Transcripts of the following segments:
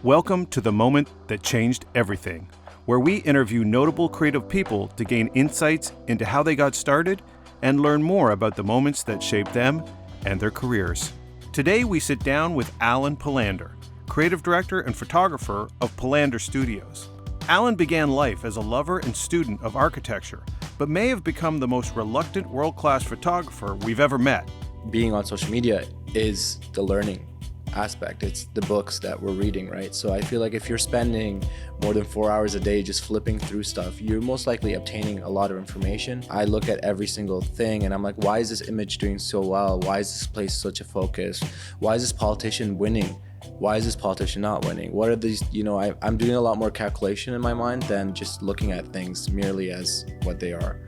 Welcome to the moment that changed everything, where we interview notable creative people to gain insights into how they got started and learn more about the moments that shaped them and their careers. Today we sit down with Alen Palander, creative director and photographer of Palander Studios. Alen began life as a lover and student of architecture, but may have become the most reluctant world-class photographer we've ever met. Being on social media is the learning aspect. It's the books that we're reading, right? So I feel like if you're spending more than 4 hours a day just flipping through stuff, you're most likely obtaining a lot of information. I look at every single thing and I'm like, why is this image doing so well? Why is this place such a focus? Why is this politician winning? Why is this politician not winning? What are these, I'm doing a lot more calculation in my mind than just looking at things merely as what they are.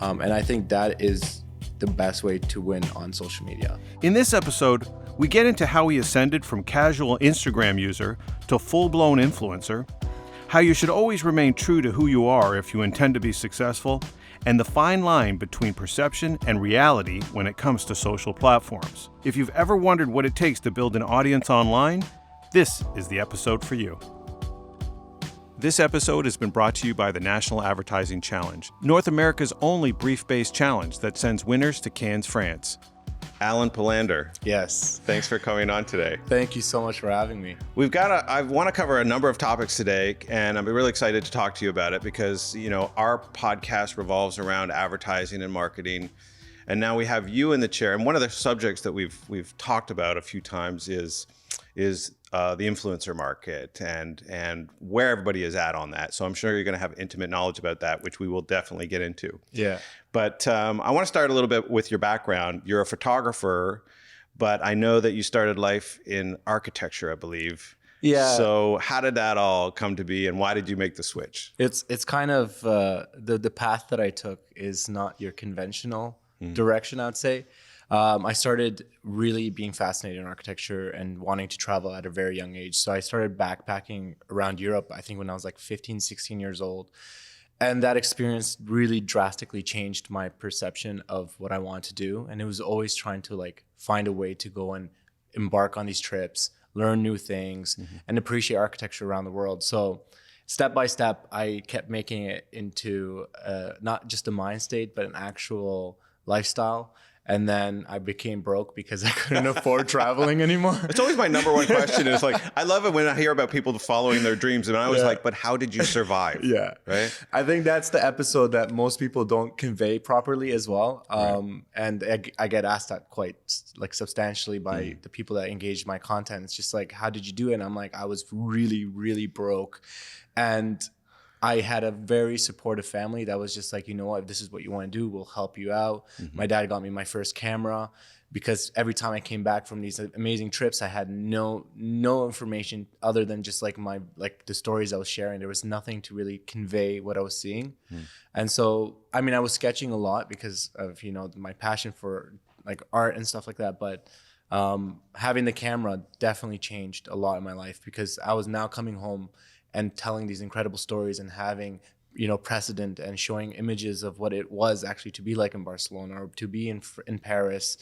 And I think that is the best way to win on social media. In this episode, we get into how he ascended from casual Instagram user to full-blown influencer, how you should always remain true to who you are if you intend to be successful, and the fine line between perception and reality when it comes to social platforms. If you've ever wondered what it takes to build an audience online, this is the episode for you. This episode has been brought to you by the National Advertising Challenge, North America's only brief-based challenge that sends winners to Cannes, France. Alen Palander. Yes. Thanks for coming on today. Thank you so much for having me. I want to cover a number of topics today, and I'm really excited to talk to you about it because, our podcast revolves around advertising and marketing. And now we have you in the chair. And one of the subjects that we've talked about a few times is the influencer market and where everybody is at on that. So I'm sure you're going to have intimate knowledge about that, which we will definitely get into. Yeah. But I want to start a little bit with your background. You're a photographer, but I know that you started life in architecture, I believe. Yeah. So how did that all come to be, and why did you make the switch? It's kind of the path that I took is not your conventional direction, I'd say. I started really being fascinated in architecture and wanting to travel at a very young age. So I started backpacking around Europe, I think when I was like 15, 16 years old. And that experience really drastically changed my perception of what I wanted to do. And it was always trying to find a way to go and embark on these trips, learn new things, and appreciate architecture around the world. So step by step, I kept making it into not just a mind state, but an actual lifestyle. And then I became broke because I couldn't afford traveling anymore. It's always my number one question. Is I love it when I hear about people following their dreams. And I was but how did you survive? Yeah. Right. I think that's the episode that most people don't convey properly as well. Right. And I get asked that quite substantially by the people that engage my content. It's just how did you do it? And I'm like, I was really, really broke. And I had a very supportive family that was just if this is what you want to do, we'll help you out. My dad got me my first camera because every time I came back from these amazing trips, I had no information other than just my the stories I was sharing. There was nothing to really convey what I was seeing. And so, I was sketching a lot because of, my passion for art and stuff like that. But having the camera definitely changed a lot in my life because I was now coming home and telling these incredible stories and having, precedent and showing images of what it was actually to be like in Barcelona or to be in Paris.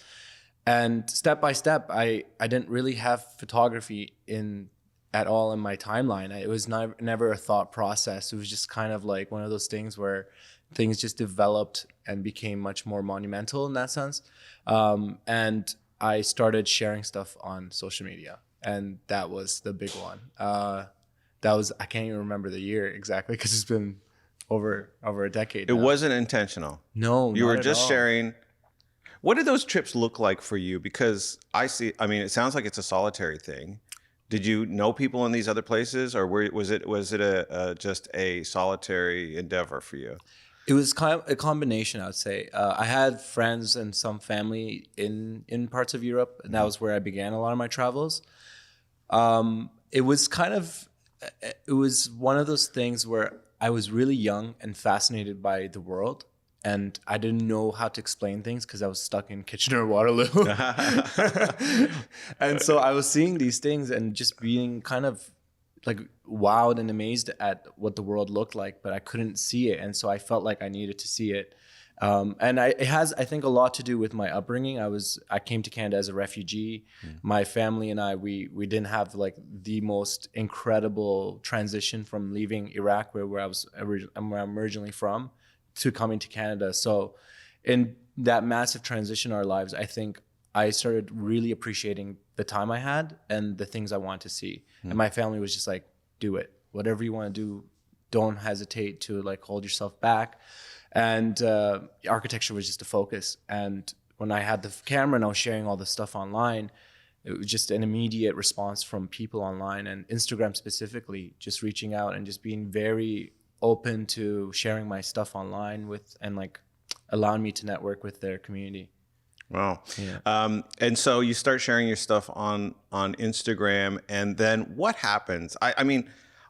And step by step, I didn't really have photography at all in my timeline. It was never a thought process. It was just kind of one of those things where things just developed and became much more monumental in that sense. And I started sharing stuff on social media, and that was the big one. I can't even remember the year exactly because it's been over a decade now. It wasn't intentional. No, you were just all. Sharing. What did those trips look like for you? Because it sounds like it's a solitary thing. Did you know people in these other places, or was it just a solitary endeavor for you? It was kind of a combination, I would say. I had friends and some family in parts of Europe, and that was where I began a lot of my travels. It was one of those things where I was really young and fascinated by the world, and I didn't know how to explain things because I was stuck in Kitchener-Waterloo. And so I was seeing these things and just being kind of wowed and amazed at what the world looked like, but I couldn't see it. And so I felt like I needed to see it. And it has, I think, a lot to do with my upbringing. I came to Canada as a refugee. My family and we didn't have like the most incredible transition from leaving Iraq, where I'm originally from, to coming to Canada. So in that massive transition in our lives, I think I started really appreciating the time I had and the things I wanted to see. And my family was just like, do it. Whatever you want to do, don't hesitate to like hold yourself back. And architecture was just a focus. And when I had the camera and I was sharing all the stuff online, it was just an immediate response from people online, and Instagram specifically, just reaching out and just being very open to sharing my stuff online and like allowing me to network with their community. Wow. Yeah. And so you start sharing your stuff on Instagram, and then what happens? I mean,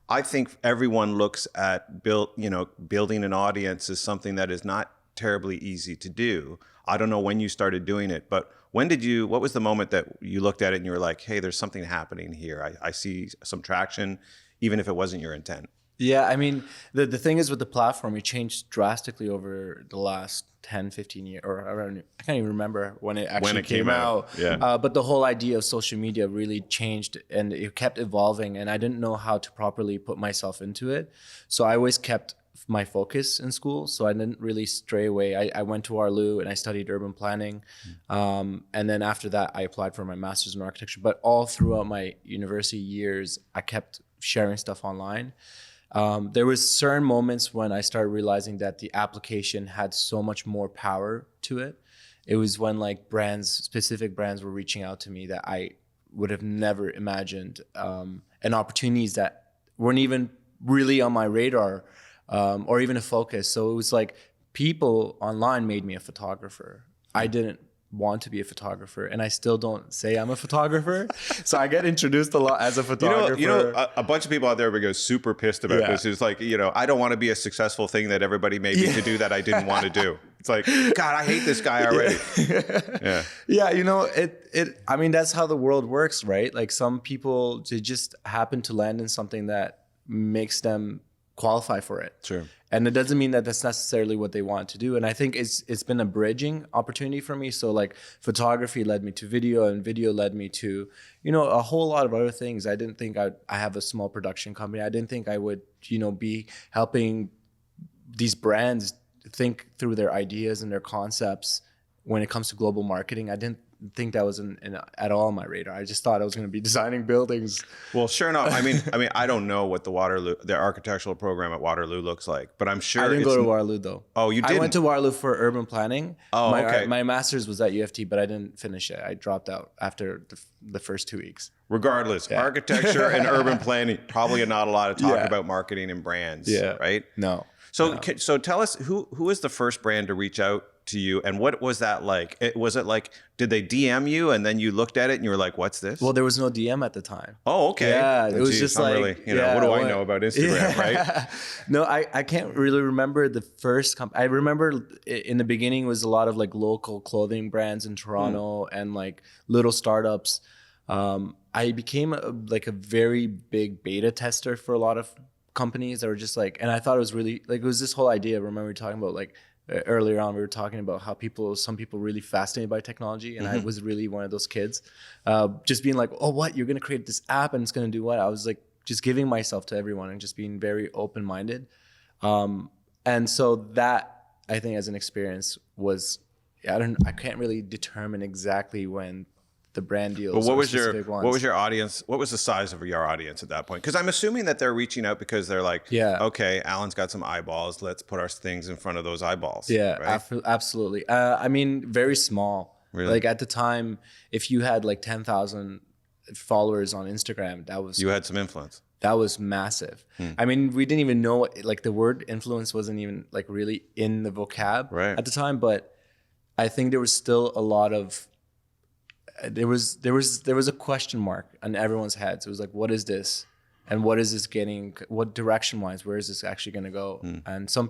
I think everyone looks at building an audience as something that is not terribly easy to do. I don't know when you started doing it, but what was the moment that you looked at it and you were like, hey, there's something happening here. I see some traction, even if it wasn't your intent. Yeah, I mean, the thing is with the platform, it changed drastically over the last 10, 15 years, or around, I can't even remember when it actually came out. Yeah. But the whole idea of social media really changed, and it kept evolving, and I didn't know how to properly put myself into it. So I always kept my focus in school, so I didn't really stray away. I went to Waterloo and I studied urban planning. And then after that, I applied for my master's in architecture. But all throughout my university years, I kept sharing stuff online. There was certain moments when I started realizing that the application had so much more power to it. It was when like specific brands were reaching out to me that I would have never imagined, and opportunities that weren't even really on my radar, or even a focus. So it was like people online made me a photographer. I didn't want to be a photographer, and I still don't say I'm a photographer. So I get introduced a lot as a photographer. A bunch of people out there would go super pissed about this. It's like, I don't want to be a successful thing that everybody made me to do that I didn't want to do. It's like, God, I hate this guy already. Yeah, I mean, that's how the world works, right? Like some people, they just happen to land in something that makes them qualify for it. Sure. And it doesn't mean that that's necessarily what they want to do. And I think it's been a bridging opportunity for me. So like photography led me to video, and video led me to, a whole lot of other things. I didn't think I have a small production company. I didn't think I would, be helping these brands think through their ideas and their concepts when it comes to global marketing. I didn't think that was at all on my radar. I just thought I was going to be designing buildings. Well, sure enough. I mean, I don't know what the architectural program at Waterloo looks like, but I'm sure I didn't go to Waterloo though. Oh, you didn't? I went to Waterloo for urban planning. Oh, okay. My master's was at UFT, but I didn't finish it. I dropped out after the first 2 weeks. Regardless, architecture and urban planning, probably not a lot of talk about marketing and brands, right? No. So tell us, who was the first brand to reach out to you, and what was that like? Was it like, did they DM you and then you looked at it and you were like, what's this? Well, there was no DM at the time. Oh, okay. Yeah, it was just like, really, what do I know about Instagram, right? No, I can't really remember the first I remember in the beginning was a lot of like local clothing brands in Toronto and like little startups. I became a very big beta tester for a lot of companies that were just like, and I thought it was really like, it was this whole idea. Remember we were talking about like, earlier on, we were talking about how some people really fascinated by technology, and I was really one of those kids. Just being like, oh, what? You're going to create this app and it's going to do what? I was like, just giving myself to everyone and just being very open-minded. And so that, I think, as an experience was, I can't really determine exactly when the brand deals. But what was your audience? What was the size of your audience at that point? Because I'm assuming that they're reaching out because they're like, okay, Alan's got some eyeballs. Let's put our things in front of those eyeballs. Yeah, right? Absolutely. I mean, very small. Really? Like at the time, if you had like 10,000 followers on Instagram, you had some influence. That was massive. I mean, we didn't even know, like the word influence wasn't even like really in the vocab at the time, but I think there was still a lot of, there was a question mark on everyone's heads. It was like, what is this? And what is this getting? What direction wise, where is this actually going to go? And some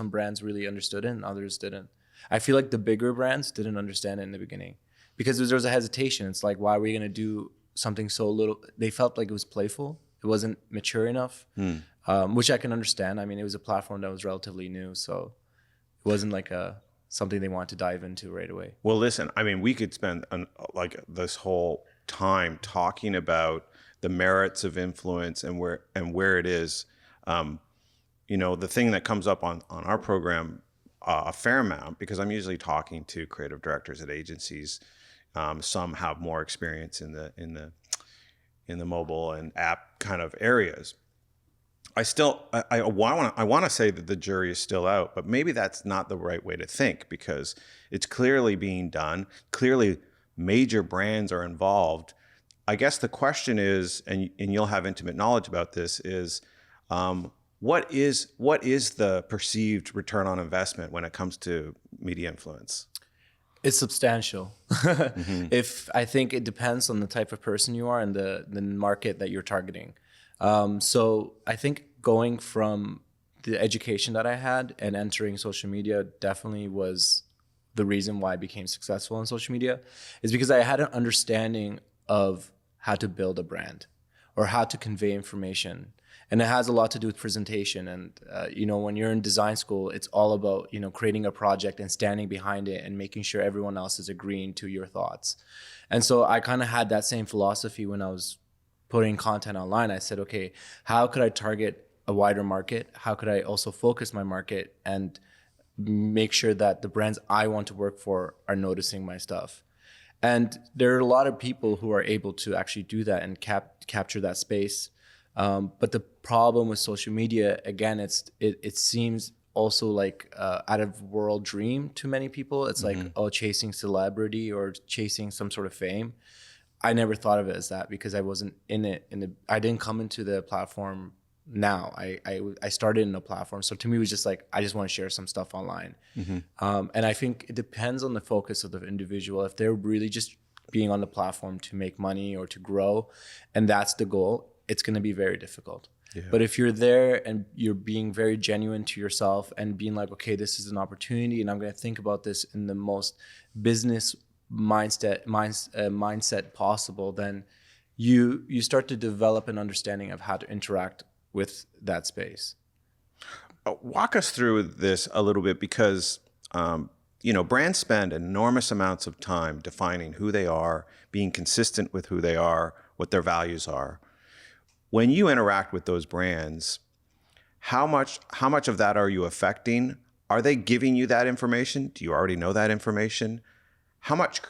brands really understood it and others didn't. I feel like the bigger brands didn't understand it in the beginning because there was a hesitation. It's like, why are we going to do something so little? They felt like it was playful. It wasn't mature enough, which I can understand. I mean, it was a platform that was relatively new. So it wasn't like something they want to dive into right away. Well, listen, I mean, we could spend like this whole time talking about the merits of influence and where it is. You know, the thing that comes up on our program a fair amount, because I'm usually talking to creative directors at agencies. Some have more experience in the mobile and app kind of areas. I want to say that the jury is still out, but maybe that's not the right way to think, because it's clearly being done. Clearly, major brands are involved. I guess the question is, and you'll have intimate knowledge about this, is what is the perceived return on investment when it comes to media influence? It's substantial. If I think it depends on the type of person you are and the market that you're targeting. So I think going from the education that I had and entering social media definitely was the reason why I became successful in social media, is because I had an understanding of how to build a brand or how to convey information. And it has a lot to do with presentation. And, when you're in design school, it's all about, creating a project and standing behind it and making sure everyone else is agreeing to your thoughts. And so I kind of had that same philosophy when I was putting content online. I said, okay, how could I target a wider market? How could I also focus my market and make sure that the brands I want to work for are noticing my stuff? And there are a lot of people who are able to actually do that and capture that space. But the problem with social media, again, it seems also like out of world dream to many people. It's like, chasing celebrity or chasing some sort of fame. I never thought of it as that because I wasn't in it. I didn't come into the platform now. I started in a platform. So to me, it was just like, I just want to share some stuff online. And I think it depends on the focus of the individual. If they're really just being on the platform to make money or to grow, and that's the goal, it's going to be very difficult. Yeah. But if you're there and you're being very genuine to yourself and being like, okay, this is an opportunity and I'm going to think about this in the most business mindset possible, then you start to develop an understanding of how to interact with that space. Walk us through this a little bit, because brands spend enormous amounts of time defining who they are, being consistent with who they are, what their values are. When you interact with those brands, how much of that are you affecting? Are they giving you that information? Do you already know that information? How much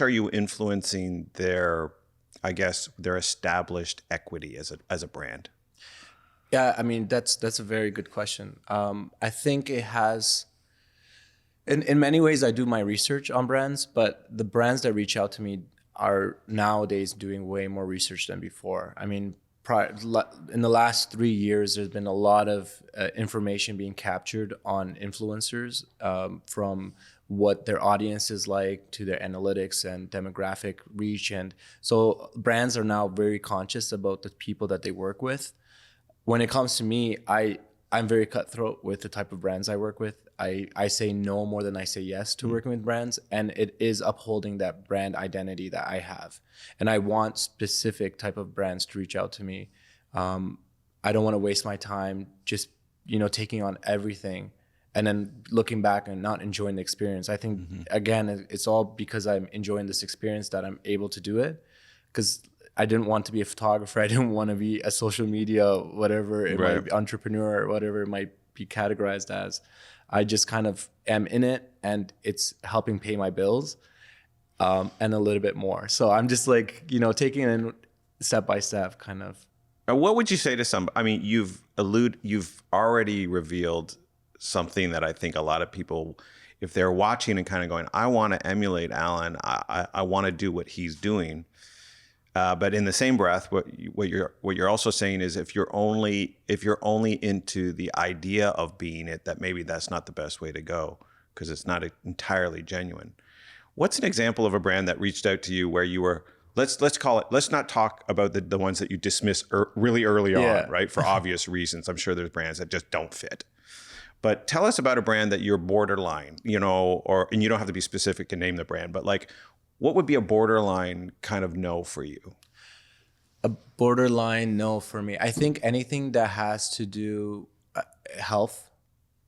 are you influencing their established equity as a brand? Yeah, I mean, that's a very good question. I think it has, in many ways, I do my research on brands, but the brands that reach out to me are nowadays doing way more research than before. I mean, in the last 3 years, there's been a lot of information being captured on influencers, from what their audience is like to their analytics and demographic reach. And so brands are now very conscious about the people that they work with. When it comes to me, I'm very cutthroat with the type of brands I work with. I say no more than I say yes to working with brands, and it is upholding that brand identity that I have. And I want specific type of brands to reach out to me. I don't want to waste my time just taking on everything and then looking back and not enjoying the experience. I think again, it's all because I'm enjoying this experience that I'm able to do it. Because I didn't want to be a photographer. I didn't want to be a social media, whatever it might be, entrepreneur, or whatever it might be categorized as. I just kind of am in it, and it's helping pay my bills, and a little bit more. So I'm just like, taking it in step by step, kind of. What would you say to some? I mean, you've already revealed something that I think a lot of people, if they're watching and kind of going, I want to emulate Alen, I want to do what he's doing. But in the same breath, what you're also saying is if you're only into the idea of being it, that maybe that's not the best way to go because it's not entirely genuine. What's an example of a brand that reached out to you where you were, let's not talk about the ones that you dismiss really early on, right? For obvious reasons. I'm sure there's brands that just don't fit. But tell us about a brand that you're borderline, and you don't have to be specific and name the brand, but like, what would be a borderline kind of no for you? A borderline no for me. I think anything that has to do health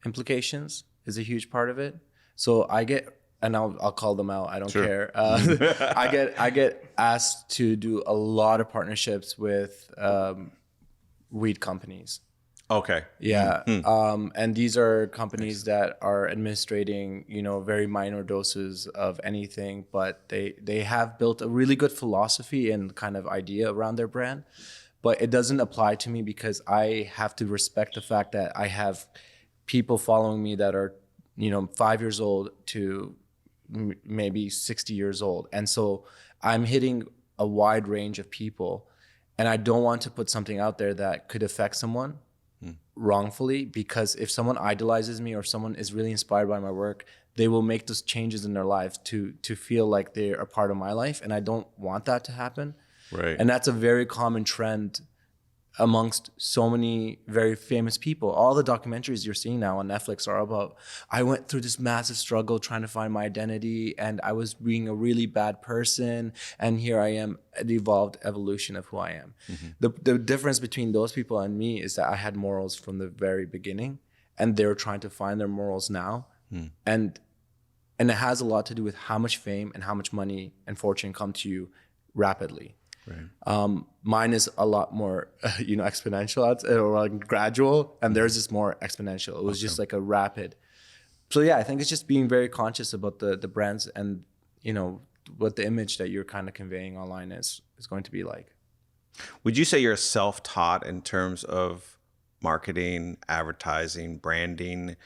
implications is a huge part of it. So I get, and I'll call them out. I don't Sure. care. I get asked to do a lot of partnerships with weed companies. Okay. Yeah. And these are companies that are administrating, very minor doses of anything, but they have built a really good philosophy and kind of idea around their brand. But it doesn't apply to me because I have to respect the fact that I have people following me that are, 5 years old to maybe 60 years old. And so I'm hitting a wide range of people. And I don't want to put something out there that could affect someone wrongfully, because if someone idolizes me or someone is really inspired by my work, they will make those changes in their lives to feel like they're a part of my life, and I don't want that to happen. Right. And that's a very common trend amongst so many very famous people. All the documentaries you're seeing now on Netflix are about, I went through this massive struggle trying to find my identity, and I was being a really bad person, and here I am, the evolved evolution of who I am. The difference between those people and me is that I had morals from the very beginning, and they're trying to find their morals now. And it has a lot to do with how much fame and how much money and fortune come to you rapidly. Right. Mine is a lot more, exponential, or like gradual, and theirs is more exponential. It was just like a rapid. So yeah, I think it's just being very conscious about the brands and, what the image that you're kind of conveying online is going to be like. Would you say you're self-taught in terms of marketing, advertising, branding,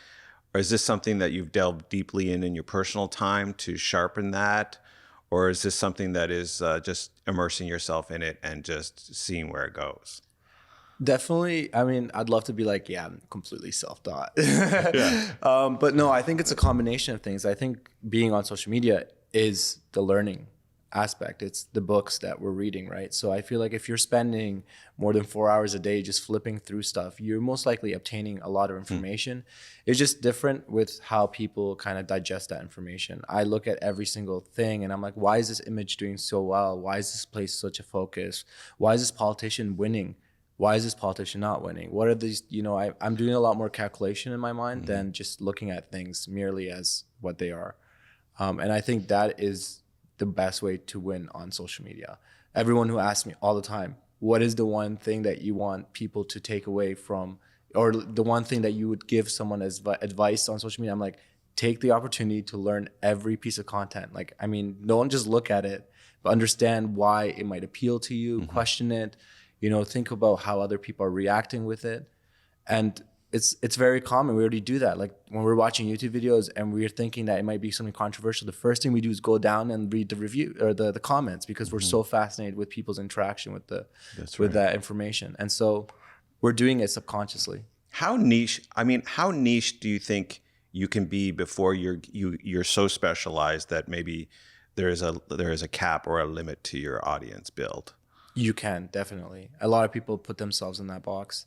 or is this something that you've delved deeply in your personal time to sharpen that? Or is this something that is just immersing yourself in it and just seeing where it goes? Definitely. I mean, I'd love to be like, yeah, I'm completely self-taught. But no, I think it's a combination of things. I think being on social media is the learning aspect. It's the books that we're reading, right? So I feel like if you're spending more than 4 hours a day just flipping through stuff, you're most likely obtaining a lot of information. It's just different with how people kind of digest that information. I look at every single thing and I'm like, why is this image doing so well? Why is this place such a focus? Why is this politician winning? Why is this politician not winning? What are these, I'm doing a lot more calculation in my mind than just looking at things merely as what they are. And I think that is the best way to win on social media. Everyone who asks me all the time, what is the one thing that you want people to take away from, or the one thing that you would give someone as advice on social media? I'm like, take the opportunity to learn every piece of content. Like, I mean, don't just look at it, but understand why it might appeal to you, question it, think about how other people are reacting with it. And it's very common. We already do that. Like when we're watching YouTube videos and we're thinking that it might be something controversial, the first thing we do is go down and read the review or the comments, because we're so fascinated with people's interaction with that information. And so we're doing it subconsciously. How niche do you think you can be before you're so specialized that maybe there is a cap or a limit to your audience build? You can, definitely. A lot of people put themselves in that box.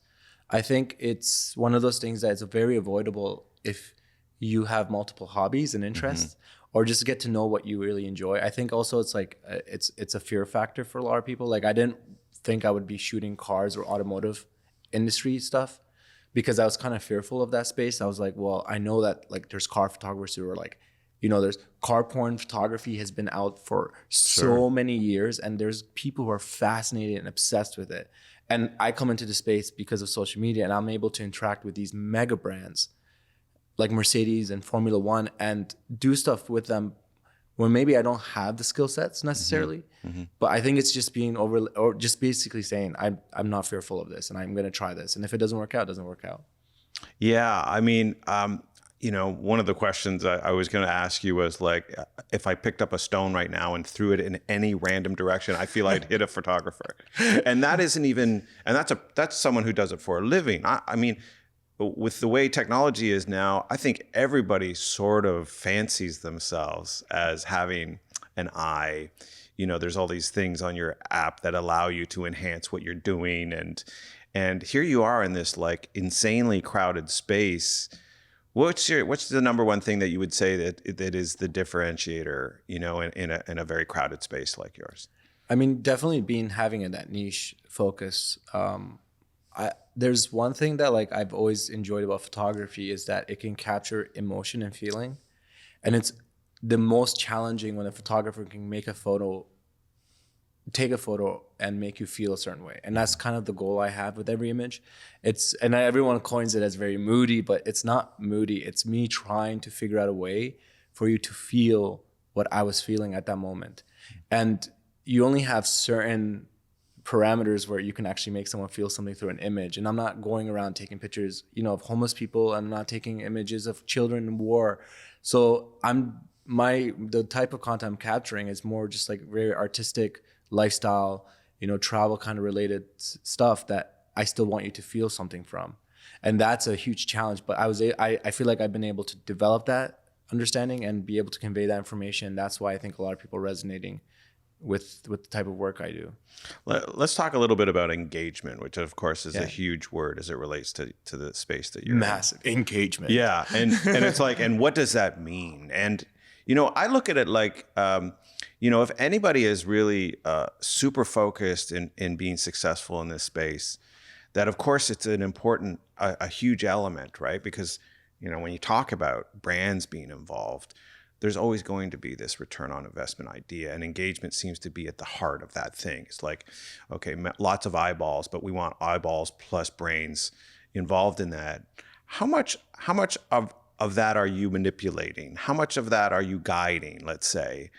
I think it's one of those things that is very avoidable if you have multiple hobbies and interests, or just get to know what you really enjoy. I think also it's like it's a fear factor for a lot of people. Like I didn't think I would be shooting cars or automotive industry stuff because I was kind of fearful of that space. I was like, well, I know that like there's car photographers who are like, there's car porn photography has been out for so many years, and there's people who are fascinated and obsessed with it. And I come into the space because of social media, and I'm able to interact with these mega brands like Mercedes and Formula One and do stuff with them when maybe I don't have the skill sets necessarily. But I think it's just being or just basically saying, I'm not fearful of this and I'm going to try this. And if it doesn't work out, it doesn't work out. Yeah. I mean, one of the questions I was going to ask you was like, if I picked up a stone right now and threw it in any random direction, I feel I'd hit a photographer. And that isn't even, and that's someone who does it for a living. I mean, with the way technology is now, I think everybody sort of fancies themselves as having an eye. There's all these things on your app that allow you to enhance what you're doing. And here you are in this like insanely crowded space. What's the number one thing that you would say that is the differentiator, in a very crowded space like yours? I mean, definitely having that niche focus. There's one thing that like I've always enjoyed about photography is that it can capture emotion and feeling. And it's the most challenging when a photographer can take a photo and make you feel a certain way. And that's kind of the goal I have with every image. Everyone coins it as very moody, but it's not moody. It's me trying to figure out a way for you to feel what I was feeling at that moment. And you only have certain parameters where you can actually make someone feel something through an image. And I'm not going around taking pictures, of homeless people. I'm not taking images of children in war. So the type of content I'm capturing is more just like very artistic, lifestyle, travel kind of related stuff that I still want you to feel something from. And that's a huge challenge. But I feel like I've been able to develop that understanding and be able to convey that information. That's why I think a lot of people are resonating with the type of work I do. Let's talk a little bit about engagement, which of course is a huge word as it relates to the space that you're massive in. Engagement. Yeah. And it's like, and what does that mean? And, I look at it like, if anybody is really super focused in being successful in this space, that of course it's an important, a huge element, right? Because, when you talk about brands being involved, there's always going to be this return on investment idea, and engagement seems to be at the heart of that thing. It's like, okay, lots of eyeballs, but we want eyeballs plus brains involved in that. How much of that are you manipulating? How much of that are you guiding, let's say?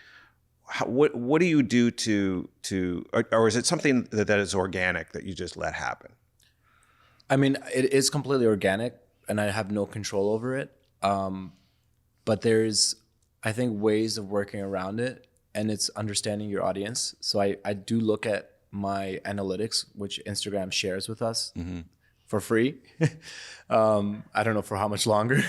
What do you do or is it something that is organic that you just let happen? I mean, it is completely organic and I have no control over it. But there's, I think, ways of working around it, and it's understanding your audience. So I do look at my analytics, which Instagram shares with us for free. I don't know for how much longer,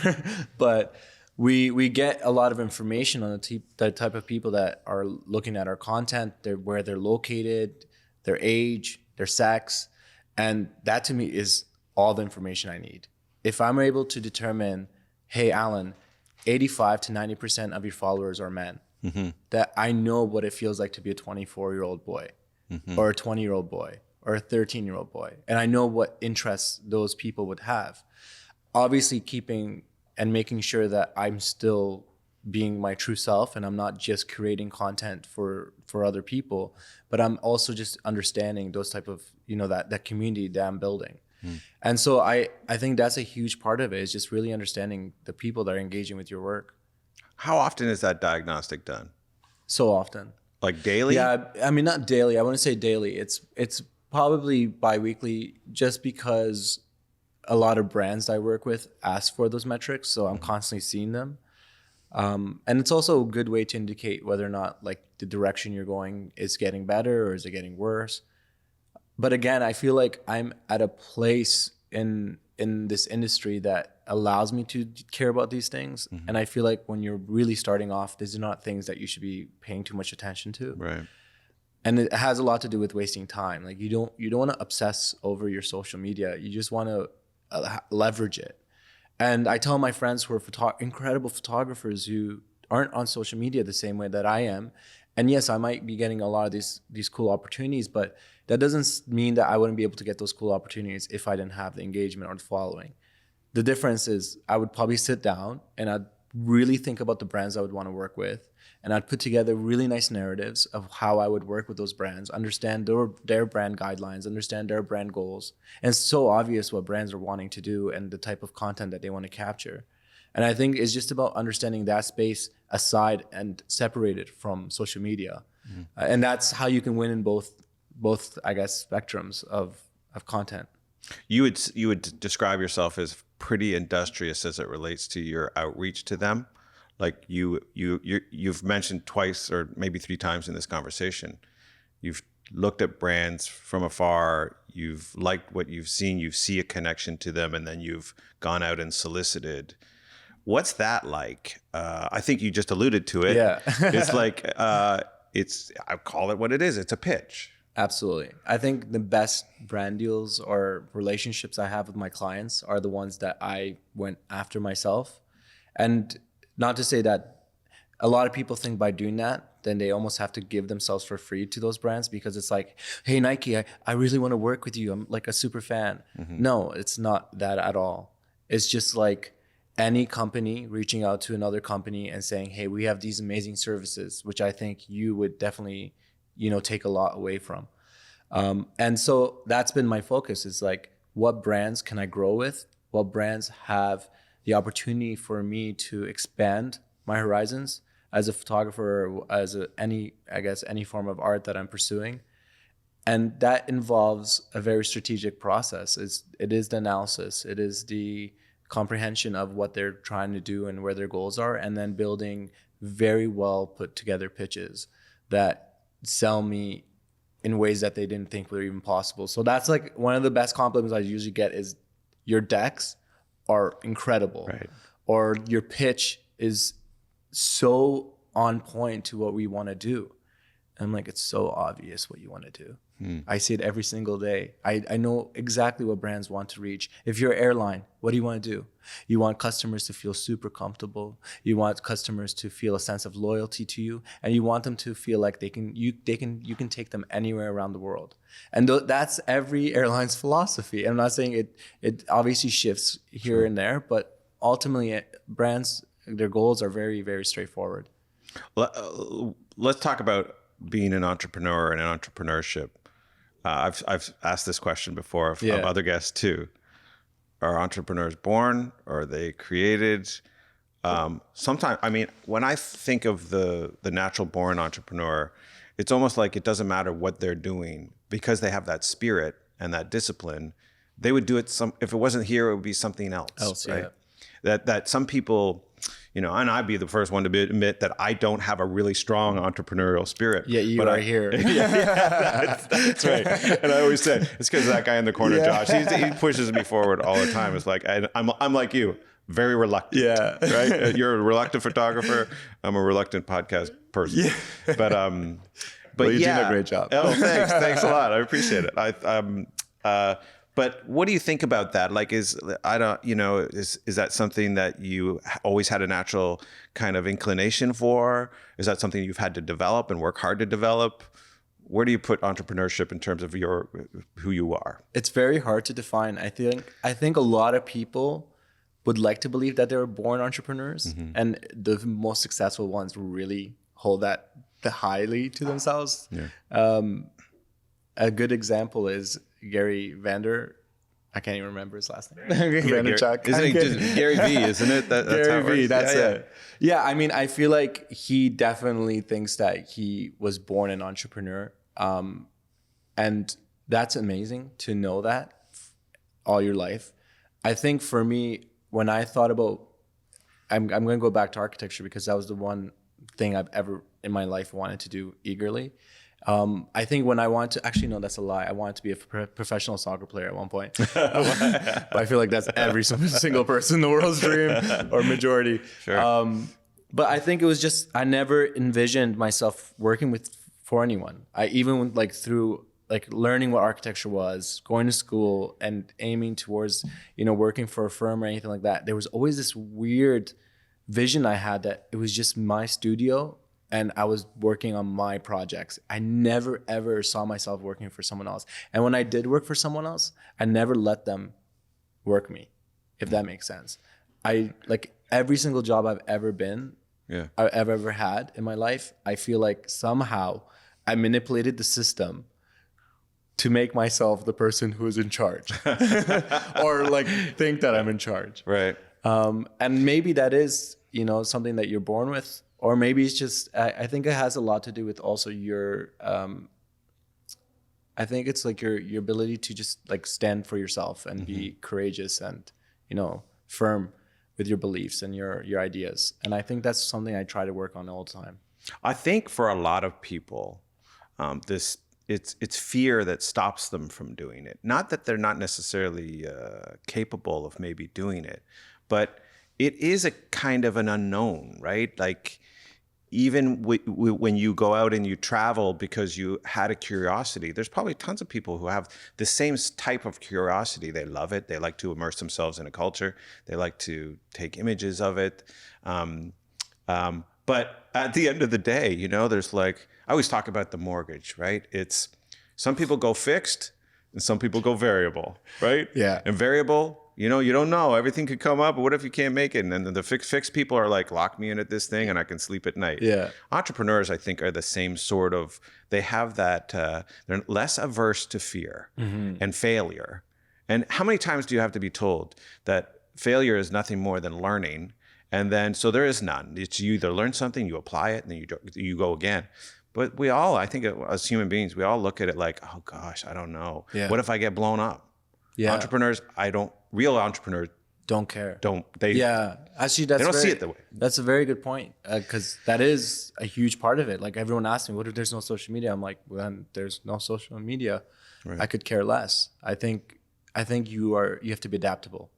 but we get a lot of information on the type of people that are looking at our content, where they're located, their age, their sex. And that to me is all the information I need. If I'm able to determine, hey, Alen, 85 to 90% of your followers are men, that I know what it feels like to be a 24-year-old boy or a 20-year-old boy or a 13-year-old boy. And I know what interests those people would have. Obviously keeping and making sure that I'm still being my true self and I'm not just creating content for other people, but I'm also just understanding those type of, that community that I'm building. And so I think that's a huge part of it, is just really understanding the people that are engaging with your work. How often is that diagnostic done? So often. Like daily? Yeah, I mean, not daily. I wouldn't say daily. It's probably bi-weekly, just because a lot of brands that I work with ask for those metrics. So I'm constantly seeing them. And it's also a good way to indicate whether or not like the direction you're going is getting better or is it getting worse. But again, I feel like I'm at a place in this industry that allows me to care about these things. And I feel like when you're really starting off, these are not things that you should be paying too much attention to. Right. And it has a lot to do with wasting time. Like you don't want to obsess over your social media. You just want to leverage it. And I tell my friends who are incredible photographers who aren't on social media the same way that I am. And yes, I might be getting a lot of these cool opportunities, but that doesn't mean that I wouldn't be able to get those cool opportunities if I didn't have the engagement or the following. The difference is I would probably sit down and I'd really think about the brands I would want to work with. And I'd put together really nice narratives of how I would work with those brands, understand their brand guidelines, understand their brand goals. And it's so obvious what brands are wanting to do and the type of content that they want to capture. And I think it's just about understanding that space aside and separated from social media. And that's how you can win in both, I guess, spectrums of content. You would describe yourself as pretty industrious as it relates to your outreach to them. Like you've mentioned twice or maybe three times in this conversation, you've looked at brands from afar, you've liked what you've seen, you see a connection to them, and then you've gone out and solicited. What's that like? I think you just alluded to it. Yeah. It's like, I call it what it is. It's a pitch. Absolutely. I think the best brand deals or relationships I have with my clients are the ones that I went after myself. And not to say that a lot of people think by doing that, then they almost have to give themselves for free to those brands, because it's like, hey, Nike, I really want to work with you. I'm like a super fan. No, it's not that at all. It's just like, any company reaching out to another company and saying, hey, we have these amazing services, which I think you would definitely, take a lot away from. And so that's been my focus, is like, what brands can I grow with? What brands have the opportunity for me to expand my horizons as a photographer, as any form of art that I'm pursuing. And that involves a very strategic process. It is the analysis. It is the comprehension of what they're trying to do and where their goals are, and then building very well put together pitches that sell me in ways that they didn't think were even possible. So that's like one of the best compliments I usually get is your decks are incredible, right, or your pitch is so on point to what we want to do. And I'm like, it's so obvious what you want to do. I see it every single day. I know exactly what brands want to reach. If you're an airline, what do you want to do? You want customers to feel super comfortable. You want customers to feel a sense of loyalty to you, and you want them to feel like you can take them anywhere around the world. And that's every airline's philosophy. I'm not saying it obviously shifts here and there, but ultimately brands, their goals are very, very straightforward. Let's talk about being an entrepreneur and entrepreneurship. I've asked this question before of other guests too. Are entrepreneurs born, or are they created? Sometimes, I mean, when I think of the natural born entrepreneur, it's almost like it doesn't matter what they're doing, because they have that spirit and that discipline. They would do it if it wasn't here, it would be something else, right? Yeah. That some people, and I'd be the first one to admit that I don't have a really strong entrepreneurial spirit. Yeah, you are here. That's right. And I always say, it's because that guy in the corner, Josh, he pushes me forward all the time. It's like, I'm like you, very reluctant. Yeah. Right? You're a reluctant photographer. I'm a reluctant podcast person. Yeah. But well, you're doing a great job. Oh, thanks. Thanks a lot. I appreciate it. But what do you think about that? Like, is that something that you always had a natural kind of inclination for? Is that something you've had to develop and work hard to develop? Where do you put entrepreneurship in terms of who you are? It's very hard to define. I think a lot of people would like to believe that they were born entrepreneurs, mm-hmm. and the most successful ones really hold that highly to themselves. Yeah. A good example is Gary Vander. I can't even remember his last name. Vaynerchuk. Isn't it just Gary V, isn't it? That's Gary V, that's it. It. Yeah, I mean, I feel like he definitely thinks that he was born an entrepreneur. And that's amazing to know that all your life. I think for me, when I thought about, I'm going to go back to architecture because that was the one thing I've ever in my life wanted to do eagerly. I think when I wanted to, actually, no, that's a lie. I wanted to be a professional soccer player at one point. But I feel like that's every single person in the world's dream, or majority. Sure. But I think it was just, I never envisioned myself working for anyone. I even through learning what architecture was, going to school and aiming towards, working for a firm or anything like that. There was always this weird vision I had that it was just my studio and I was working on my projects. I never, ever saw myself working for someone else. And when I did work for someone else, I never let them work me, if that makes sense. Every single job I've ever been, I've ever had in my life, I feel like somehow I manipulated the system to make myself the person who is in charge or think that I'm in charge. Right. And maybe that is, something that you're born with. Or maybe it's just, I think it has a lot to do with also your, I think it's your ability to just stand for yourself and mm-hmm. be courageous and, firm with your beliefs and your ideas. And I think that's something I try to work on all the time. I think for a lot of people, it's fear that stops them from doing it. Not that they're not necessarily capable of maybe doing it, but it is a kind of an unknown, right? Even when you go out and you travel because you had a curiosity, there's probably tons of people who have the same type of curiosity. They love it. They like to immerse themselves in a culture. They like to take images of it. But at the end of the day, there's I always talk about the mortgage, right? It's some people go fixed and some people go variable, right? Yeah. And variable, You know, you don't know. Everything could come up. But what if you can't make it? And then the fixed people are like, lock me in at this thing and I can sleep at night. Yeah. Entrepreneurs, I think, are the same sort of, they have that, they're less averse to fear and failure. And how many times do you have to be told that failure is nothing more than learning? And then, so there is none. It's you either learn something, you apply it, and then you go again. But we all, I think as human beings, we all look at it like, oh gosh, I don't know. Yeah. What if I get blown up? Yeah. Entrepreneurs, real entrepreneurs don't care. They Actually, don't see it that way. That's a very good point, because that is a huge part of it. Like, everyone asks me, what if there's no social media? I'm like, well, then there's no social media. Right. I could care less. I think you have to be adaptable,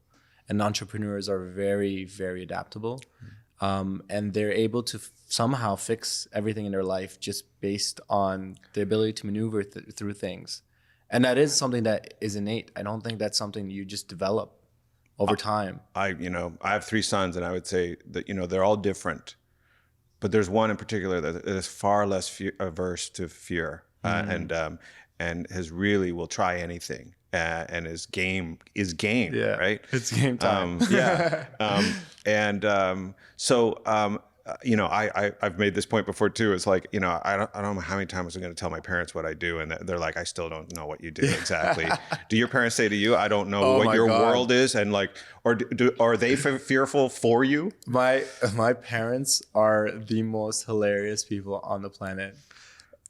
and entrepreneurs are very, very adaptable. And they're able to somehow fix everything in their life just based on the ability to maneuver through things. And that is something that is innate. I don't think that's something you just develop over time. I have 3 sons, and I would say that, they're all different, but there's one in particular that is far less averse to fear, and has really will try anything. And his game is game, right? It's game time. I've made this point before too. It's like, I don't know how many times I'm going to tell my parents what I do, and they're like, I still don't know what you do exactly. Do your parents say to you, I don't know what your world is, and like, or are they fearful for you? My parents are the most hilarious people on the planet.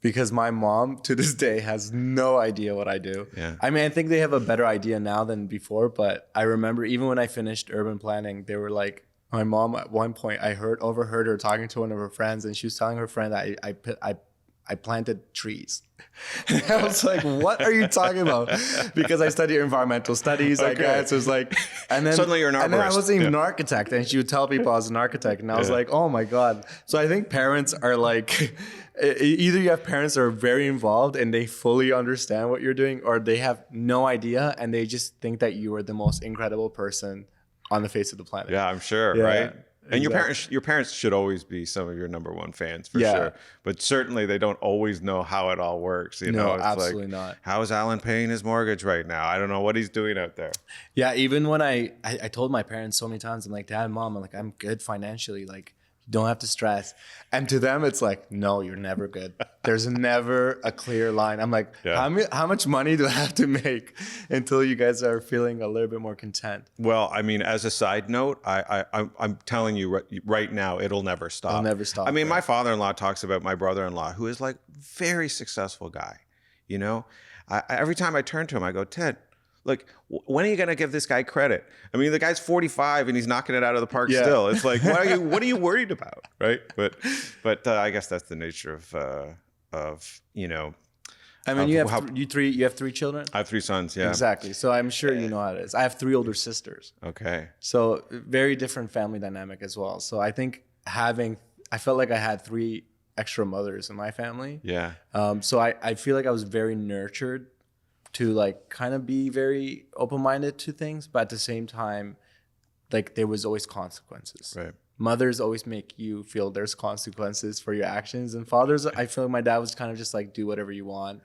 Because my mom, to this day, has no idea what I do. Yeah. I mean, I think they have a better idea now than before. But I remember even when I finished urban planning, they were like, my mom at one point, I overheard her talking to one of her friends, and she was telling her friend that I planted trees. And I was like, what are you talking about? Because I study environmental studies, I guess. It was like, and then suddenly you're an arborist. And then I wasn't even an architect, and she would tell people I was an architect, and I was like, oh my God. So I think parents are like, either you have parents that are very involved and they fully understand what you're doing, or they have no idea and they just think that you are the most incredible person on the face of the planet. Yeah, I'm sure, right? And your parents should always be some of your number one fans for sure. But certainly they don't always know how it all works. No, it's absolutely like, not. How is Alen paying his mortgage right now? I don't know what he's doing out there. Yeah, even when I told my parents so many times, I'm like, Dad, Mom, I'm good financially. Like, you don't have to stress. And to them, it's like, no, you're never good. There's never a clear line. I'm like, how much money do I have to make until you guys are feeling a little bit more content? Well, I mean, as a side note, I'm telling you right now, it'll never stop. It'll never stop. I mean, my father-in-law talks about my brother-in-law, who is like very successful guy. Every time I turn to him, I go, Ted, look, when are you going to give this guy credit? I mean, the guy's 45 and he's knocking it out of the park still. It's like, what are you worried about, right? But I guess that's the nature of I mean, you have 3 children? I have 3 sons, yeah. Exactly. So I'm sure you know how it is. I have 3 older sisters. Okay. So very different family dynamic as well. So I think I felt like I had 3 extra mothers in my family. Yeah. So I feel like I was very nurtured to like kind of be very open-minded to things, but at the same time, like there was always consequences. Right. Mothers always make you feel there's consequences for your actions, and fathers, I feel like my dad was kind of just like, do whatever you want.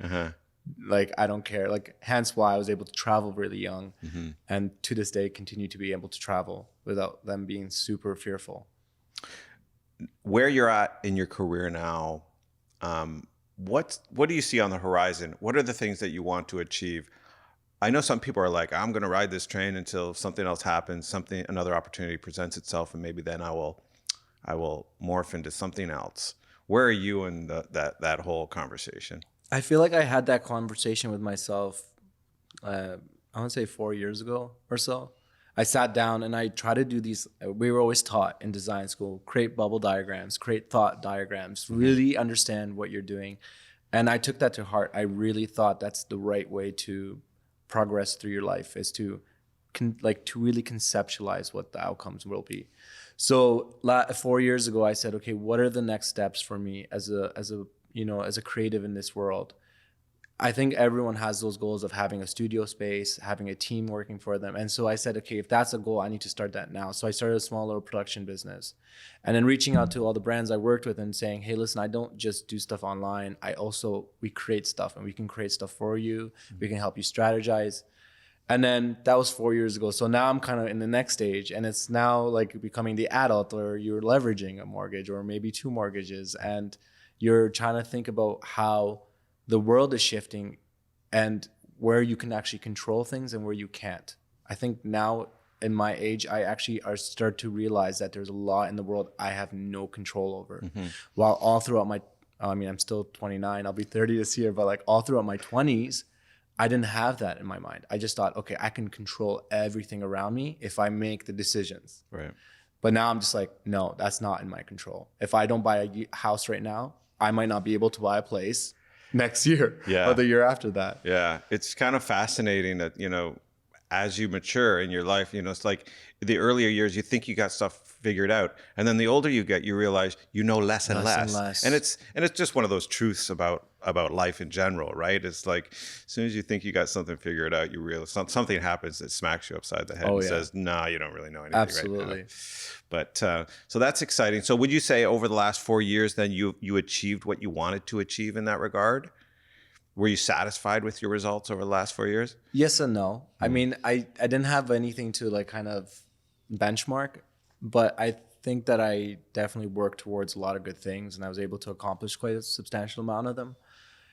Like, I don't care. Like, hence why I was able to travel really young, and to this day continue to be able to travel without them being super fearful. Where you're at in your career now, what do you see on the horizon? What are the things that you want to achieve? I know some people are like, I'm going to ride this train until something else happens, another opportunity presents itself, and maybe then I will morph into something else. Where are you in that whole conversation? I feel like I had that conversation with myself, I want to say 4 years ago or so. I sat down and I tried to do these. We were always taught in design school, create bubble diagrams, create thought diagrams, really understand what you're doing. And I took that to heart. I really thought that's the right way to progress through your life, is to really conceptualize what the outcomes will be. So 4 years ago, I said, okay, what are the next steps for me as a creative in this world? I think everyone has those goals of having a studio space, having a team working for them. And so I said, okay, if that's a goal, I need to start that now. So I started a small little production business, and then reaching out to all the brands I worked with and saying, hey, listen, I don't just do stuff online. We create stuff, and we can create stuff for you. We can help you strategize. And then that was 4 years ago. So now I'm kind of in the next stage, and it's now like becoming the adult, or you're leveraging a mortgage or maybe two mortgages, and you're trying to think about how the world is shifting and where you can actually control things and where you can't. I think now in my age, I actually start to realize that there's a lot in the world I have no control over. While all throughout my, I mean, I'm still 29, I'll be 30 this year, but like all throughout my 20s, I didn't have that in my mind. I just thought, okay, I can control everything around me if I make the decisions. Right. But now I'm just like, no, that's not in my control. If I don't buy a house right now, I might not be able to buy a place next year or the year after that. Yeah. It's kind of fascinating that, you know, as you mature in your life, you know, it's like the earlier years, you think you got stuff figured out. And then the older you get, you realize you know less and less. And it's just one of those truths about life in general, right? It's like, as soon as you think you got something figured out, you realize something happens that smacks you upside the head and says, nah, you don't really know anything right now. But so that's exciting. So would you say over the last 4 years, then you achieved what you wanted to achieve in that regard? Were you satisfied with your results over the last 4 years? Yes and no. I mean, I didn't have anything to like kind of benchmark, but I think that I definitely worked towards a lot of good things, and I was able to accomplish quite a substantial amount of them.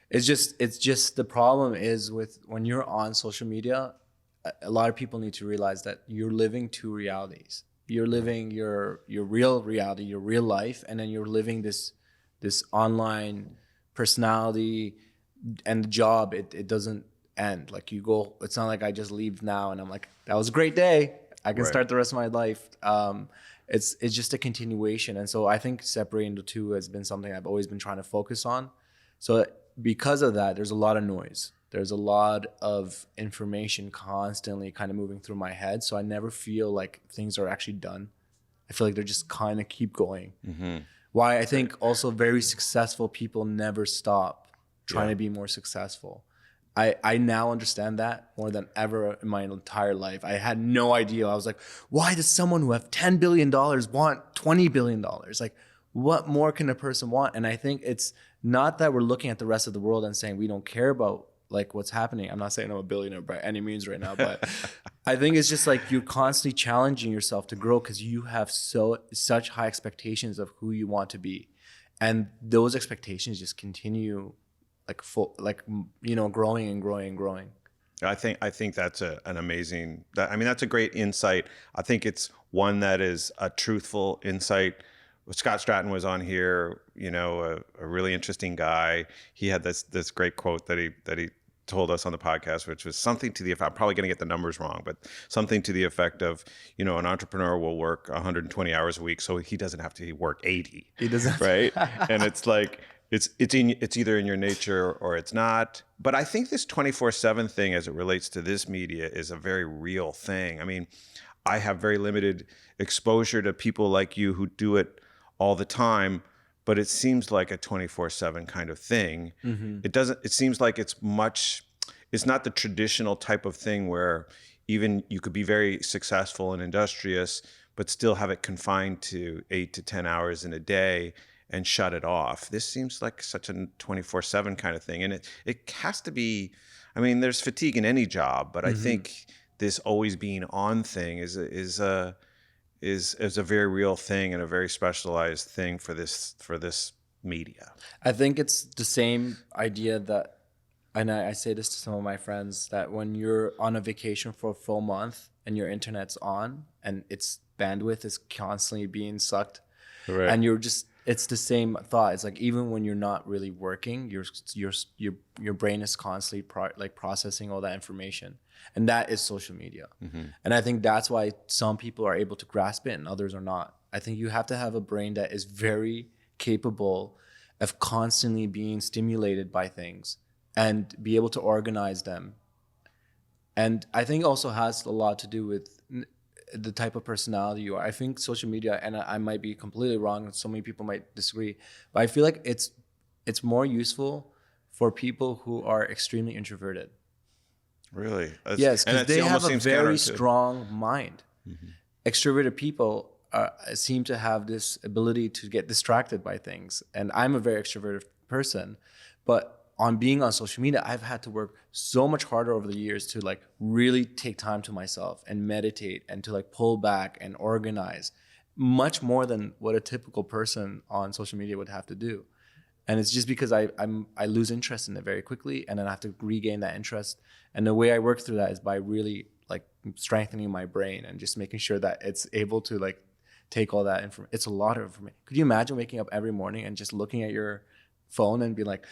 It's just the problem is with when you're on social media, a lot of people need to realize that you're living two realities. You're living your real reality, your real life, and then you're living this online personality. And the job, it doesn't end. Like you go, it's not like I just leave now and I'm like, that was a great day, I can start the rest of my life. It's just a continuation. And so I think separating the two has been something I've always been trying to focus on. So because of that, there's a lot of noise. There's a lot of information constantly kind of moving through my head. So I never feel like things are actually done. I feel like they're just kind of keep going. Why I think also very successful people never stop trying to be more successful. I now understand that more than ever in my entire life. I had no idea. I was like, why does someone who have $10 billion want $20 billion? Like, what more can a person want? And I think it's not that we're looking at the rest of the world and saying we don't care about like what's happening. I'm not saying I'm a billionaire by any means right now, but I think it's just like you're constantly challenging yourself to grow because you have such high expectations of who you want to be. And those expectations just continue growing and growing and growing. I think that's an amazing. That's a great insight. I think it's one that is a truthful insight. Scott Stratton was on here, you know, a really interesting guy. He had this great quote that he told us on the podcast, which was something to the effect. I'm probably going to get the numbers wrong, but something to the effect of, you know, an entrepreneur will work 120 hours a week, so he doesn't have to work 80. He doesn't, right? And it's like. It's either in your nature or it's not. But I think this 24/7 thing as it relates to this media is a very real thing. I mean, I have very limited exposure to people like you who do it all the time, but it seems like a 24/7 kind of thing. It seems like it's not the traditional type of thing where even you could be very successful and industrious, but still have it confined to 8 to 10 hours in a day and shut it off. This seems like such a 24/7 kind of thing. And it has to be, I mean, there's fatigue in any job, but I think this always being on thing is a very real thing and a very specialized thing for this media. I think it's the same idea that, and I say this to some of my friends, that when you're on a vacation for a full month and your internet's on and its bandwidth is constantly being sucked, and it's the same thought. It's like even when you're not really working, your brain is constantly processing all that information, and that is social media. And I think that's why some people are able to grasp it and others are not. I think you have to have a brain that is very capable of constantly being stimulated by things and be able to organize them. And I think also has a lot to do with the type of personality you are. I think social media, and I might be completely wrong, and so many people might disagree, but I feel like it's more useful for people who are extremely introverted. Really? Yes, because they have a very strong mind. Extroverted people seem to have this ability to get distracted by things, and I'm a very extroverted person, but on being on social media, I've had to work so much harder over the years to like really take time to myself and meditate and to like pull back and organize much more than what a typical person on social media would have to do. And it's just because I lose interest in it very quickly, and then I have to regain that interest. And the way I work through that is by really like strengthening my brain and just making sure that it's able to like take all that information. It's a lot of information. Could you imagine waking up every morning and just looking at your phone and be like,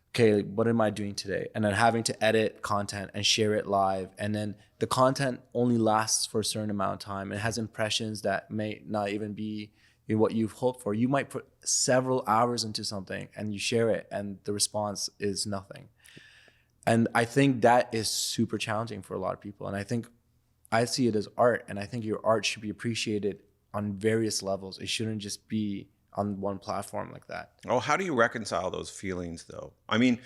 okay, what am I doing today? And then having to edit content and share it live. And then the content only lasts for a certain amount of time. It has impressions that may not even be what you've hoped for. You might put several hours into something and you share it and the response is nothing. And I think that is super challenging for a lot of people. And I think I see it as art, and I think your art should be appreciated on various levels. It shouldn't just be on one platform like that. Oh, how do you reconcile those feelings though? I mean,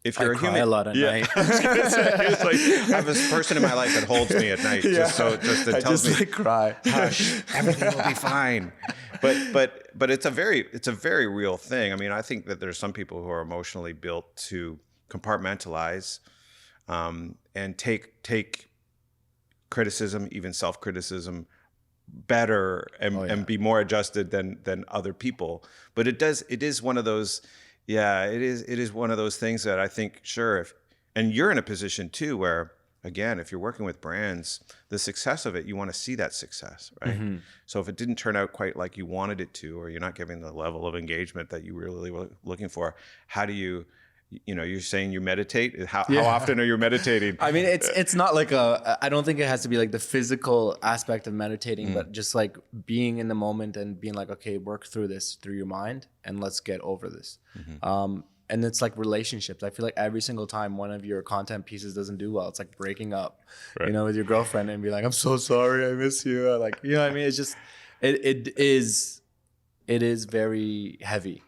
if you're I a cry human, a lot at night. I was gonna say, it's like, I have this person in my life that holds me at night, just that tells me, like cry. hush, everything will be fine. But it's a very real thing. I mean, I think that there's some people who are emotionally built to compartmentalize and take criticism, even self-criticism, better and be more adjusted than other people. But it is one of those. Yeah, it is one of those things that I think, sure, and you're in a position too where, again, if you're working with brands, the success of it, you want to see that success, right? Mm-hmm. So if it didn't turn out quite like you wanted it to, or you're not giving the level of engagement that you really were looking for, how do you're saying you meditate? How often are you meditating? I mean, it's not like I don't think it has to be like the physical aspect of meditating, but just like being in the moment and being like, okay, work through this through your mind and let's get over this. Mm-hmm. And it's like relationships. I feel like every single time one of your content pieces doesn't do well, it's like breaking up, right, with your girlfriend and be like, I'm so sorry, I miss you. Like, what I mean? It's just, it is very heavy.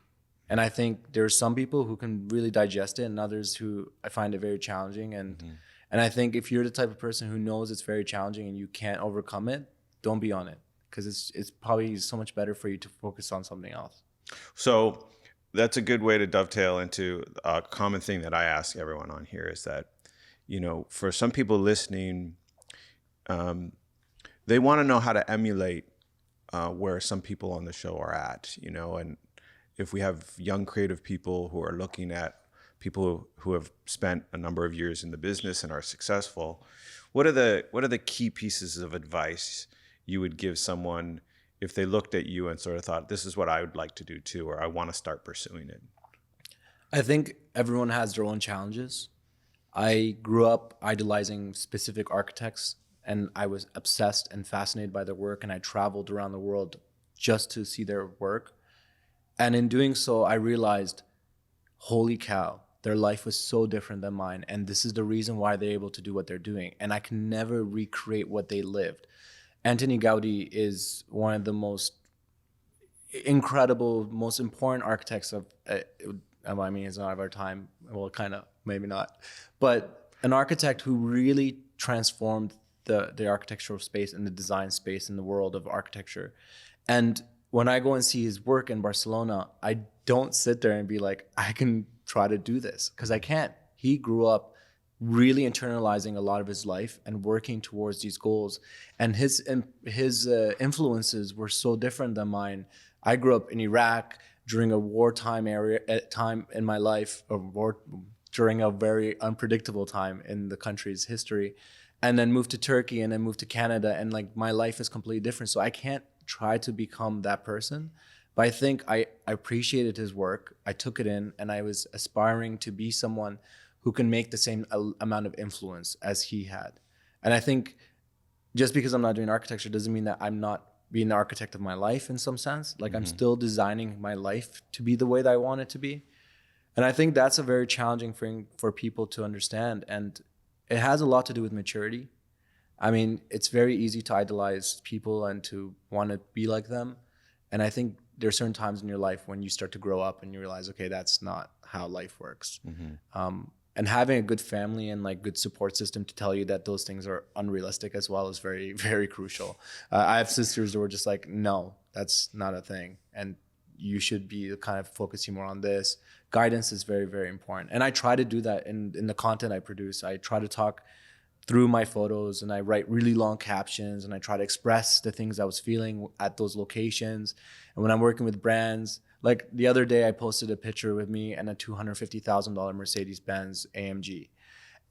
And I think there's some people who can really digest it and others who I find it very challenging. And and I think if you're the type of person who knows it's very challenging and you can't overcome it, don't be on it, because it's probably so much better for you to focus on something else. So that's a good way to dovetail into a common thing that I ask everyone on here is that, for some people listening, they want to know how to emulate where some people on the show are at, and if we have young creative people who are looking at people who have spent a number of years in the business and are successful, what are the key pieces of advice you would give someone if they looked at you and sort of thought, this is what I would like to do too, or I want to start pursuing it? I think everyone has their own challenges. I grew up idolizing specific architects, and I was obsessed and fascinated by their work, and I traveled around the world just to see their work. And in doing so, I realized, holy cow, their life was so different than mine. And this is the reason why they're able to do what they're doing. And I can never recreate what they lived. Antoni Gaudi is one of the most incredible, most important architects of, I mean, it's not of our time. Well, kind of, maybe not. But an architect who really transformed the architectural space and the design space in the world of architecture. And when I go and see his work in Barcelona, I don't sit there and be like, I can try to do this, because I can't. He grew up really internalizing a lot of his life and working towards these goals. And his influences were so different than mine. I grew up in Iraq during a wartime time in my life, during a very unpredictable time in the country's history, and then moved to Turkey and then moved to Canada. And like my life is completely different. So I can't try to become that person. But I think I appreciated his work. I took it in, and I was aspiring to be someone who can make the same amount of influence as he had. And I think just because I'm not doing architecture doesn't mean that I'm not being the architect of my life in some sense. Like I'm still designing my life to be the way that I want it to be. And I think that's a very challenging thing for people to understand. And it has a lot to do with maturity. I mean, it's very easy to idolize people and to want to be like them. And I think there are certain times in your life when you start to grow up and you realize, okay, that's not how life works. And having a good family and like good support system to tell you that those things are unrealistic as well is very, very crucial. I have sisters who are just like, no, that's not a thing. And you should be kind of focusing more on this. guidance is very, very important. And I try to do that in the content I produce. I try to talk through my photos, and I write really long captions, and I try to express the things I was feeling at those locations. And when I'm working with brands, like the other day I posted a picture with me and a $250,000 Mercedes-Benz AMG.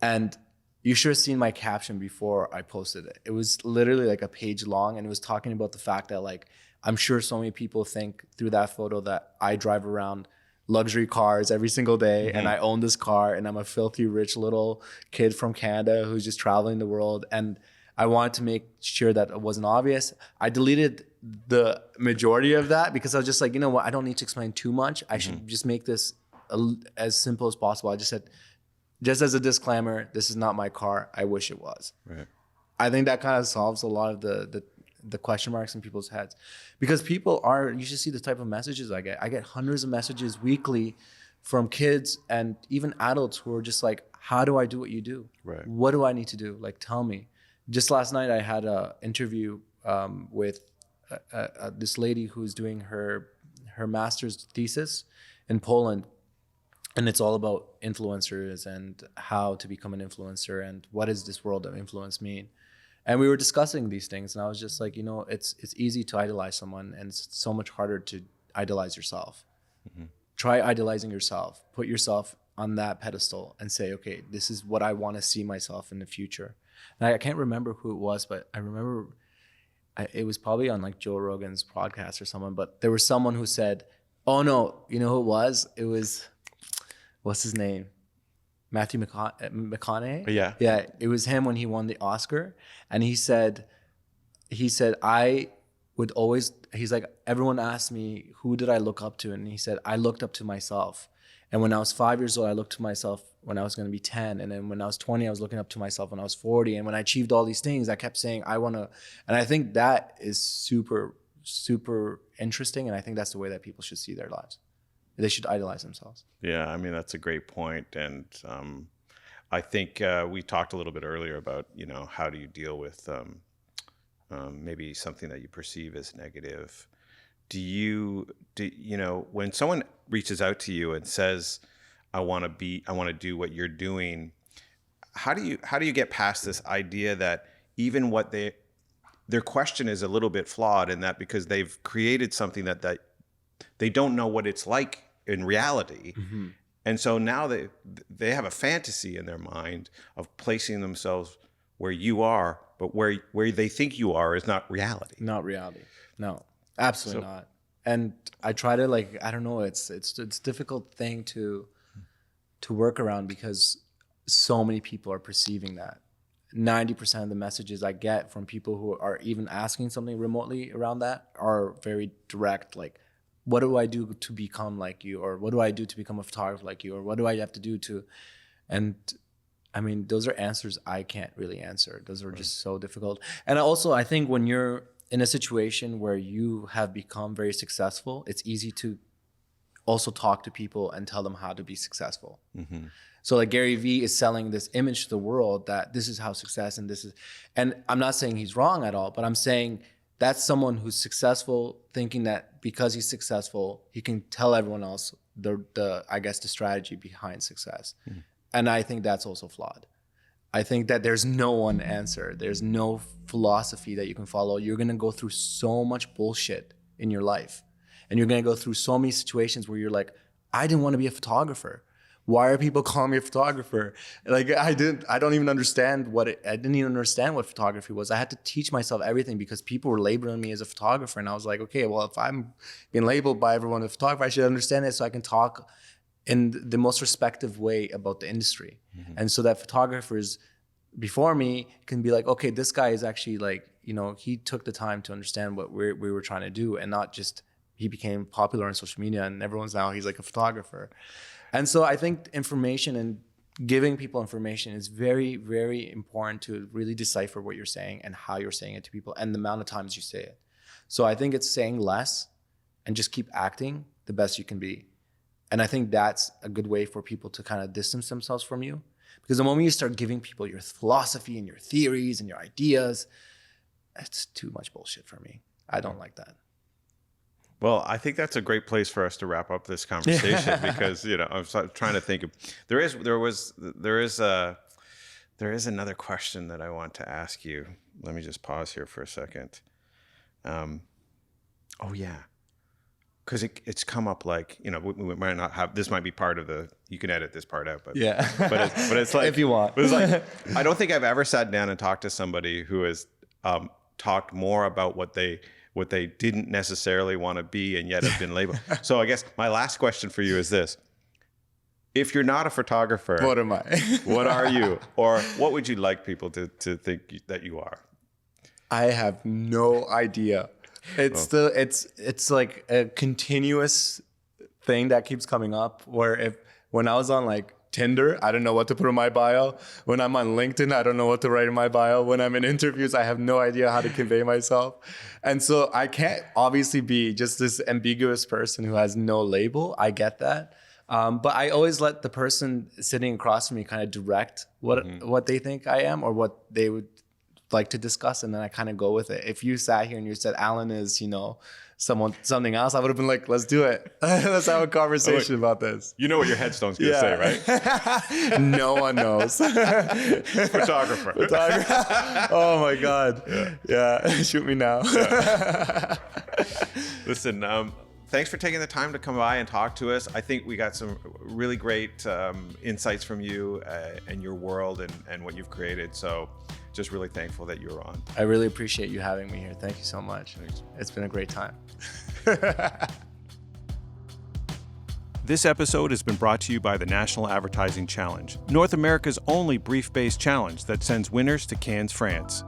And you should have seen my caption before I posted it. It was literally like a page long, and it was talking about the fact that like, I'm sure so many people think through that photo that I drive around luxury cars every single day, and I own this car, and I'm a filthy rich little kid from Canada who's just traveling the world. And I wanted to make sure that it wasn't obvious. I deleted the majority of that because I was just like, you know what, I don't need to explain too much. I should just make this as simple as possible. I just said, just as a disclaimer, this is not my car. I wish it was. Right. I think that kind of solves a lot of the question marks in people's heads, because people are, you should see the type of messages I get. I get hundreds of messages weekly from kids and even adults who are just like, how do I do what you do? Right. What do I need to do? Like, tell me. Just last night, I had an interview with this lady who's doing her master's thesis in Poland. And it's all about influencers and how to become an influencer and what does this world of influence mean. And we were discussing these things, and I was just like, you know, it's easy to idolize someone, and it's so much harder to idolize yourself. Try idolizing yourself. Put yourself on that pedestal and say, okay, this is what I want to see myself in the future. And I can't remember who it was, but I remember it was probably on like Joe Rogan's podcast or someone, but there was someone who said, oh no, you know who it was? It was, what's his name? Matthew McConaughey. Yeah. It was him when he won the Oscar. And he said, I would always, he's like, everyone asked me, who did I look up to? And he said, I looked up to myself. And when I was 5 years old, I looked to myself when I was going to be 10. And then when I was 20, I was looking up to myself when I was 40. And when I achieved all these things, I kept saying, I want to, and I think that is super, super interesting. And I think that's the way that people should see their lives. They should idolize themselves. Yeah, I mean, that's a great point. And I think we talked a little bit earlier about, you know, how do you deal with maybe something that you perceive as negative? Do you know, when someone reaches out to you and says, I want to do what you're doing, how do you get past this idea that even what their question is a little bit flawed, in that because they've created something that they don't know what it's like in reality. And so now they have a fantasy in their mind of placing themselves where you are, but where they think you are is not reality. Not reality. No, absolutely not. And I try to, like, I don't know, it's a difficult thing to work around because so many people are perceiving that. 90% of the messages I get from people who are even asking something remotely around that are very direct, like, what do I do to become like you? Or what do I do to become a photographer like you? Or what do I have to do to, and I mean, those are answers I can't really answer. Those are just so difficult. And also, I think when you're in a situation where you have become very successful, it's easy to also talk to people and tell them how to be successful. So like Gary Vee is selling this image to the world that this is how success and this is, and I'm not saying he's wrong at all, but I'm saying that's someone who's successful thinking that because he's successful, he can tell everyone else the I guess the strategy behind success. And I think that's also flawed. I think that there's no one answer. There's no philosophy that you can follow. You're going to go through so much bullshit in your life. And you're going to go through so many situations where you're like, I didn't want to be a photographer. Why are people calling me a photographer? Like, I don't even understand I didn't even understand what photography was. I had to teach myself everything because people were labeling me as a photographer. And I was like, okay, well, if I'm being labeled by everyone as a photographer, I should understand it so I can talk in the most respectful way about the industry. And so that photographers before me can be like, okay, this guy is actually like, you know, he took the time to understand what we were trying to do, and not just he became popular on social media and he's like a photographer. And so I think information and giving people information is very, very important to really decipher what you're saying and how you're saying it to people and the amount of times you say it. So I think it's saying less and just keep acting the best you can be. And I think that's a good way for people to kind of distance themselves from you. Because the moment you start giving people your philosophy and your theories and your ideas, it's too much bullshit for me. I don't like that. Well, I think that's a great place for us to wrap up this conversation because, you know, I'm trying to think of, there is another question that I want to ask you. Let me just pause here for a second. Oh yeah. Because it's come up like, you know, we might not have, this might be part of the, you can edit this part out, but yeah, but it's like, if you want, but it's like, I don't think I've ever sat down and talked to somebody who has talked more about what they didn't necessarily want to be and yet have been labeled. So I guess my last question for you is this. If you're not a photographer, what am I? What are you? Or what would you like people to think that you are? I have no idea. It's like a continuous thing that keeps coming up where when I was on like Tinder, I don't know what to put in my bio. When I'm on LinkedIn, I don't know what to write in my bio. When I'm in interviews, I have no idea how to convey myself. And so I can't obviously be just this ambiguous person who has no label. I get that. But I always let the person sitting across from me kind of direct what they think I am or what they would like to discuss, and then I kind of go with it. If you sat here and you said Alen is, you know, something else, I would have been like, let's do it. Let's have a conversation about this. You know what your headstone's gonna say, right? No one knows. Photographer. Oh my God. Yeah. Shoot me now. Listen, thanks for taking the time to come by and talk to us. I think we got some really great insights from you and your world and what you've created. So just really thankful that you were on. I really appreciate you having me here. Thank you so much. Thanks. It's been a great time. This episode has been brought to you by the National Advertising Challenge, North America's only brief-based challenge that sends winners to Cannes, France.